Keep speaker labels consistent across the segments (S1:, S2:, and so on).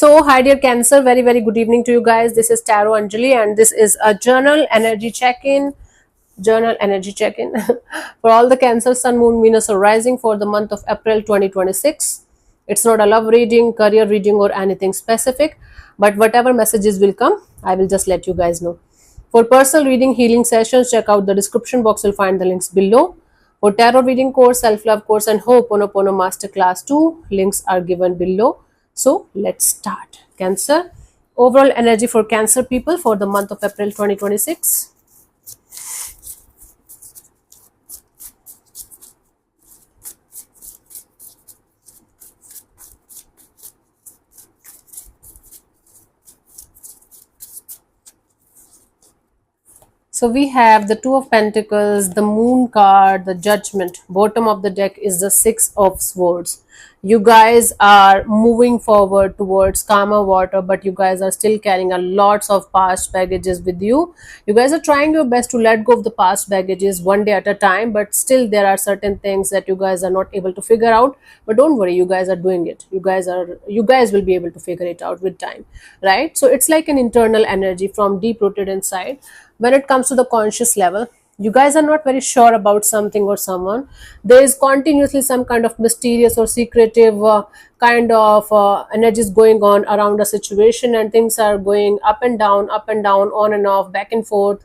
S1: So, hi dear Cancer, very good evening to you guys. This is Tarot Anjali, and this is a journal energy check-in. Journal energy check-in for all the Cancer, Sun, Moon, Venus, or Rising for the month of April 2026. It's not a love reading, career reading, or anything specific, but whatever messages will come, I will just let you guys know. For personal reading, healing sessions, check out the description box. You'll find the links below. For tarot reading course, self-love course, and Ho'oponopono Masterclass 2, links are given below. So let's start. Cancer. Overall energy for Cancer people for the month of April 2026. So we have the Two of Pentacles, the Moon card, the Judgment. Bottom of the deck is the Six of Swords. You guys are moving forward towards calmer water, but you guys are still carrying a lots of past baggages with you. You guys are trying your best to let go of the past baggages one day at a time, but still there are certain things that you guys are not able to figure out. But don't worry, you guys are doing it. You guys will be able to figure it out with time, right? So it's like an internal energy from deep rooted inside. When it comes to the conscious level, you guys are not very sure about something or someone. There is continuously some kind of mysterious or secretive kind of energies going on around a situation, and things are going up and down, on and off, back and forth.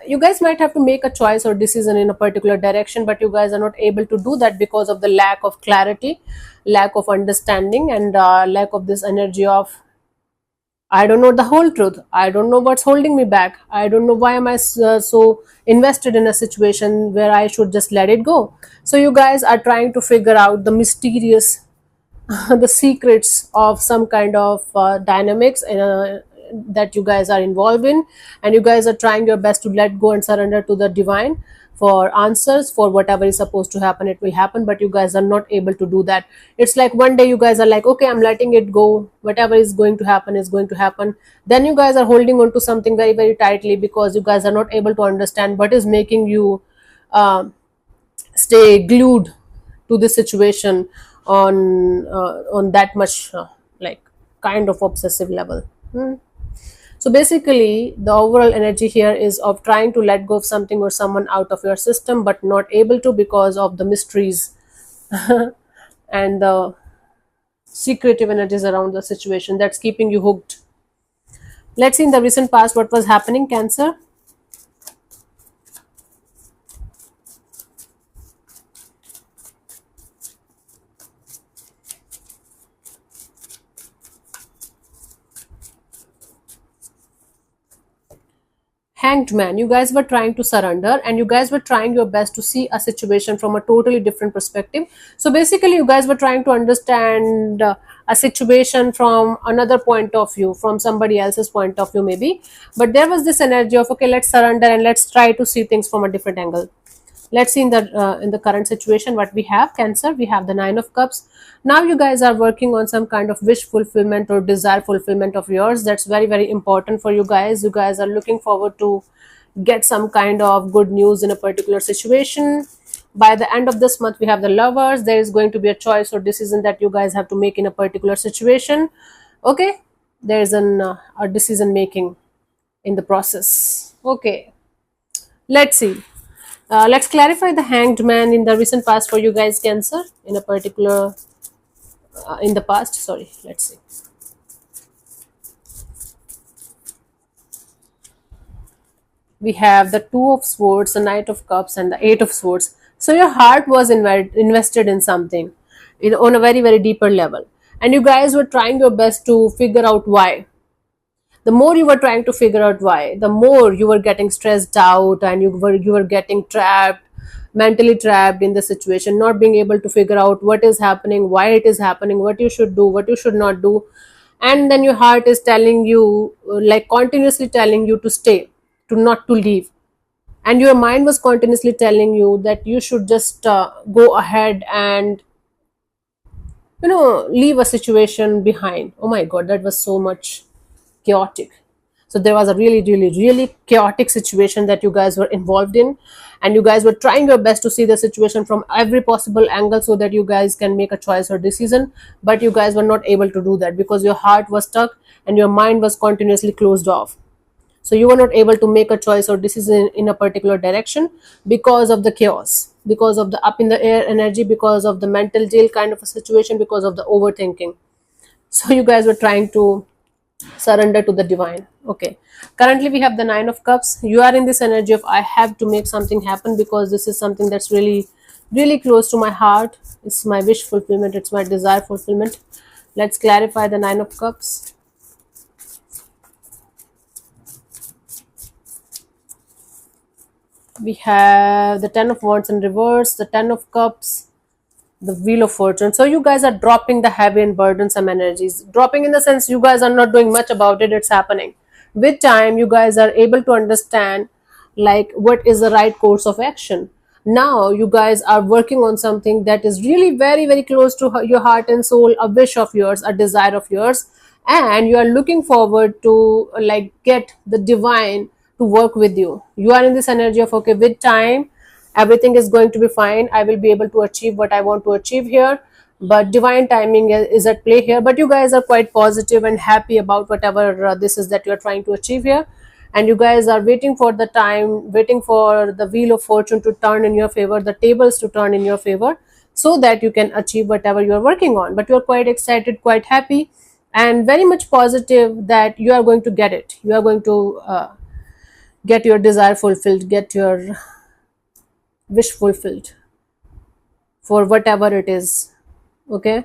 S1: You guys might have to make a choice or decision in a particular direction, but you guys are not able to do that because of the lack of clarity, lack of understanding, and lack of this energy of I don't know the whole truth. I don't know what's holding me back. I don't know why am I so invested in a situation where I should just let it go. So you guys are trying to figure out the mysterious, the secrets of some kind of dynamics that you guys are involved in, and you guys are trying your best to let go and surrender to the divine for answers for whatever is supposed to happen. It will happen, but you guys are not able to do that. It's like one day you guys are like, okay, I'm letting it go, whatever is going to happen is going to happen. Then you guys are holding on to something very tightly because you guys are not able to understand what is making you stay glued to the situation on that much like kind of obsessive level. So basically, the overall energy here is of trying to let go of something or someone out of your system, but not able to because of the mysteries and the secretive energies around the situation that's keeping you hooked. Let's see in the recent past what was happening, Cancer. Hanged Man, you guys were trying to surrender and you guys were trying your best to see a situation from a totally different perspective. So basically you guys were trying to understand a situation from another point of view, from somebody else's point of view maybe, but there was this energy of okay, let's surrender and let's try to see things from a different angle. Let's see in the current situation what we have, Cancer. We have the Nine of Cups. Now you guys are working on some kind of wish fulfillment or desire fulfillment of yours. That's very important for you guys. You guys are looking forward to get some kind of good news in a particular situation. By the end of this month, we have the Lovers. There is going to be a choice or decision that you guys have to make in a particular situation. Okay, there is a decision making in the process. Okay, let's see. Let's clarify the Hanged Man in the recent past for you guys, Cancer, in a particular in the past. Sorry, let's see. We have the Two of Swords, the Knight of Cups, and the Eight of Swords. So your heart was invested in something on a very deeper level, and you guys were trying your best to figure out why. The more you were trying to figure out why, the more you were getting stressed out, and you were getting trapped, mentally trapped in the situation, not being able to figure out what is happening, why it is happening, what you should do, what you should not do. And then your heart is telling you, like continuously telling you to stay, to not to leave, and your mind was continuously telling you that you should just go ahead and leave a situation behind. Oh my god, that was so much chaotic. So there was a really chaotic situation that you guys were involved in, and you guys were trying your best to see the situation from every possible angle so that you guys can make a choice or decision. But you guys were not able to do that because your heart was stuck and your mind was continuously closed off. So you were not able to make a choice or decision in a particular direction because of the chaos, because of the up in the air energy, because of the mental jail kind of a situation, because of the overthinking. So you guys were trying to surrender to the divine. Okay, currently we have the Nine of Cups. You are in this energy of I have to make something happen because this is something that's really close to my heart. It's my wish fulfillment, it's my desire fulfillment. Let's clarify the Nine of Cups. We have the Ten of Wands in reverse, the Ten of Cups, the Wheel of Fortune. So you guys are dropping the heavy and burdensome energies. Dropping in the sense you guys are not doing much about it, it's happening. With time, you guys are able to understand like what is the right course of action. Now you guys are working on something that is really very close to your heart and soul, a wish of yours, a desire of yours, and you are looking forward to like get the divine to work with you. You are in this energy of okay, with time everything is going to be fine, I will be able to achieve what I want to achieve here, but divine timing is at play here. But you guys are quite positive and happy about whatever this is that you are trying to achieve here, and you guys are waiting for the time, waiting for the Wheel of Fortune to turn in your favor, the tables to turn in your favor, so that you can achieve whatever you are working on. But you are quite excited, quite happy, and very much positive that you are going to get it. You are going to get your desire fulfilled, get your wish fulfilled for whatever it is. Okay,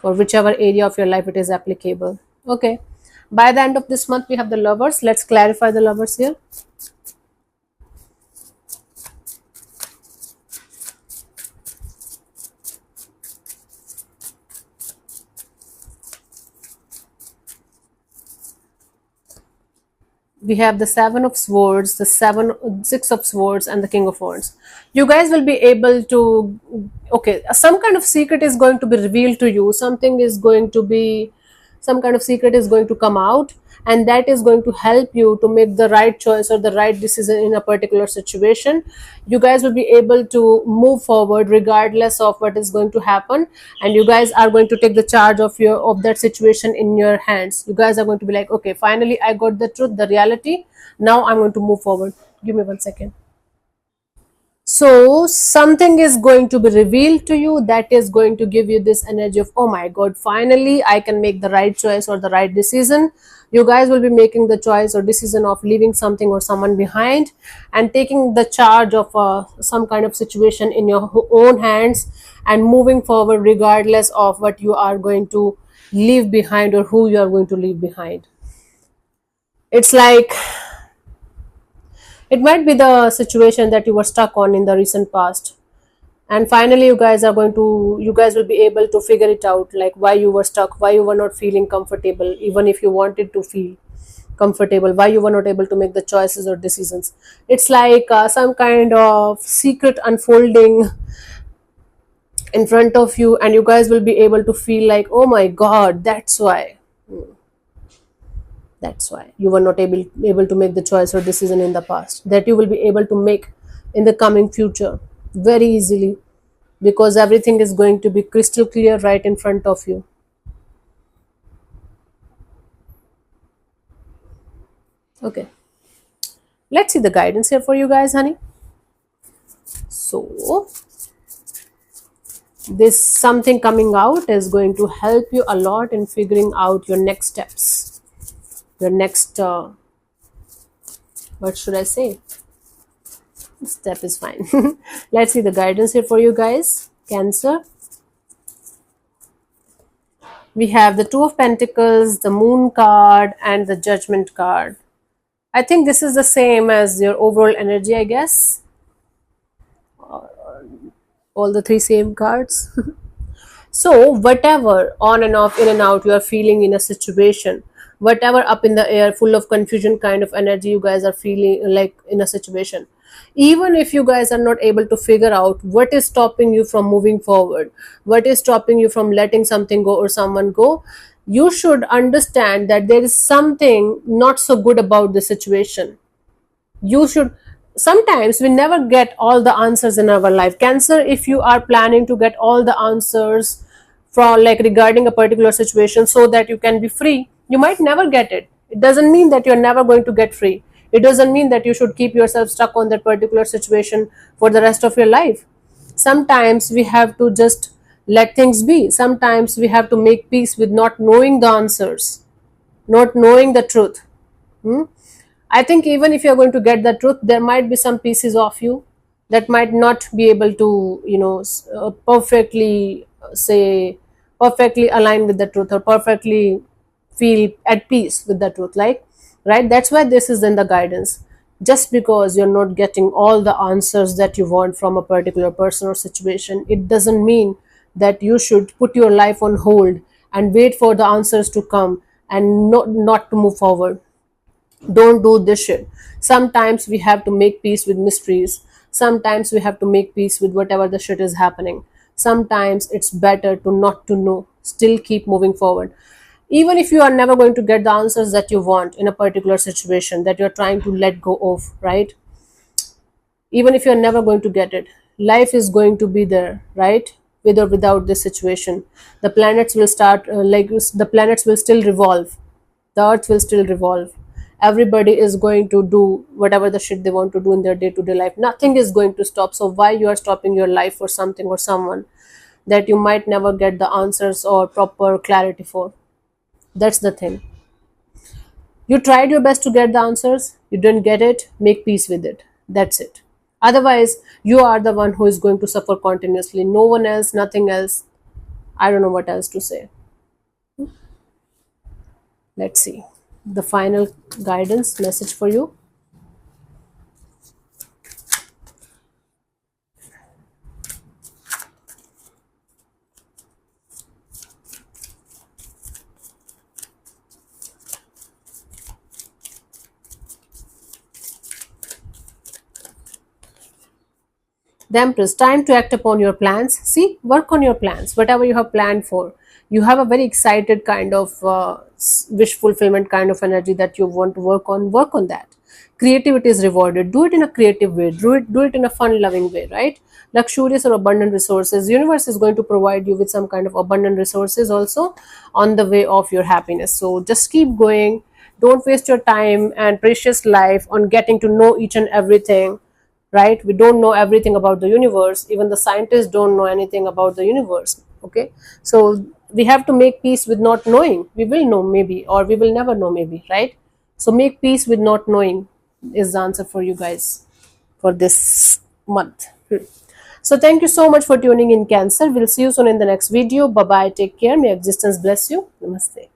S1: for whichever area of your life it is applicable. Okay, by the end of this month we have the Lovers. Let's clarify the Lovers here. We have the Seven of Swords, the Six of Swords, and the King of Wands. You guys will be able to, okay, some kind of secret is going to be revealed to you. Something is going to be, some kind of secret is going to come out, and that is going to help you to make the right choice or the right decision in a particular situation. You guys will be able to move forward regardless of what is going to happen, and you guys are going to take the charge of that situation in your hands. You guys are going to be like, okay, finally I got the truth, the reality, now I'm going to move forward. Give me 1 second. So something is going to be revealed to you that is going to give you this energy of, oh my god, finally I can make the right choice or the right decision. You guys will be making the choice or decision of leaving something or someone behind and taking the charge of some kind of situation in your own hands and moving forward regardless of what you are going to leave behind or who you are going to leave behind. It's like it might be the situation that you were stuck on in the recent past, and finally you guys will be able to figure it out, like why you were stuck, why you were not feeling comfortable, even if you wanted to feel comfortable, why you were not able to make the choices or decisions. It's like some kind of secret unfolding in front of you, and you guys will be able to feel like, oh my god, that's why you were not able to make the choice or decision in the past, that you will be able to make in the coming future very easily, because everything is going to be crystal clear right in front of you. Okay, let's see the guidance here for you guys, honey. So this something coming out is going to help you a lot in figuring out your next steps, your next what should I say, step is fine. Let's see the guidance here for you guys, Cancer. We have the Two of Pentacles, the Moon card, and the Judgment card. I think this is the same as your overall energy, I guess. All the three same cards. So whatever on and off, in and out you are feeling in a situation, whatever up in the air, full of confusion kind of energy you guys are feeling like in a situation, even if you guys are not able to figure out what is stopping you from moving forward, what is stopping you from letting something go or someone go, you should understand that there is something not so good about the situation. You should, sometimes we never get all the answers in our life. Cancer, if you are planning to get all the answers from, like, regarding a particular situation so that you can be free, you might never get it. It doesn't mean that you're never going to get free. It doesn't mean that you should keep yourself stuck on that particular situation for the rest of your life. Sometimes we have to just let things be. Sometimes we have to make peace with not knowing the answers, not knowing the truth. Hmm? I think even if you're going to get the truth, there might be some pieces of you that might not be able to, perfectly say, perfectly align with the truth, or perfectly feel at peace with the truth. Like, right? That's why this is in the guidance. Just because you're not getting all the answers that you want from a particular person or situation, it doesn't mean that you should put your life on hold and wait for the answers to come and not to move forward. Don't do this shit. Sometimes we have to make peace with mysteries. Sometimes we have to make peace with whatever the shit is happening. Sometimes it's better to not to know, still keep moving forward. Even if you are never going to get the answers that you want in a particular situation that you're trying to let go of, right? Even if you're never going to get it, life is going to be there, right? With or without this situation, the planets will start, the planets will still revolve, the earth will still revolve. Everybody is going to do whatever the shit they want to do in their day-to-day life. Nothing is going to stop. So why you are stopping your life for something or someone that you might never get the answers or proper clarity for? That's the thing. You tried your best to get the answers, you didn't get it, make peace with it. That's it. Otherwise, you are the one who is going to suffer continuously. No one else, nothing else. I don't know what else to say. Let's see. The final guidance message for you. The Empress, time to act upon your plans. See, work on your plans, whatever you have planned for. You have a very excited kind of wish fulfillment kind of energy that you want to work on that. Creativity is rewarded. Do it in a creative way. Do it in a fun loving way, right? Luxurious or abundant resources. Universe is going to provide you with some kind of abundant resources also on the way of your happiness. So just keep going. Don't waste your time and precious life on getting to know each and everything, right? We don't know everything about the universe. Even the scientists don't know anything about the universe. Okay, so we have to make peace with not knowing. We will know maybe, or we will never know maybe, right? So make peace with not knowing is the answer for you guys for this month. So thank you so much for tuning in, Cancer. We'll see you soon in the next video. Bye bye, take care, may existence bless you. Namaste.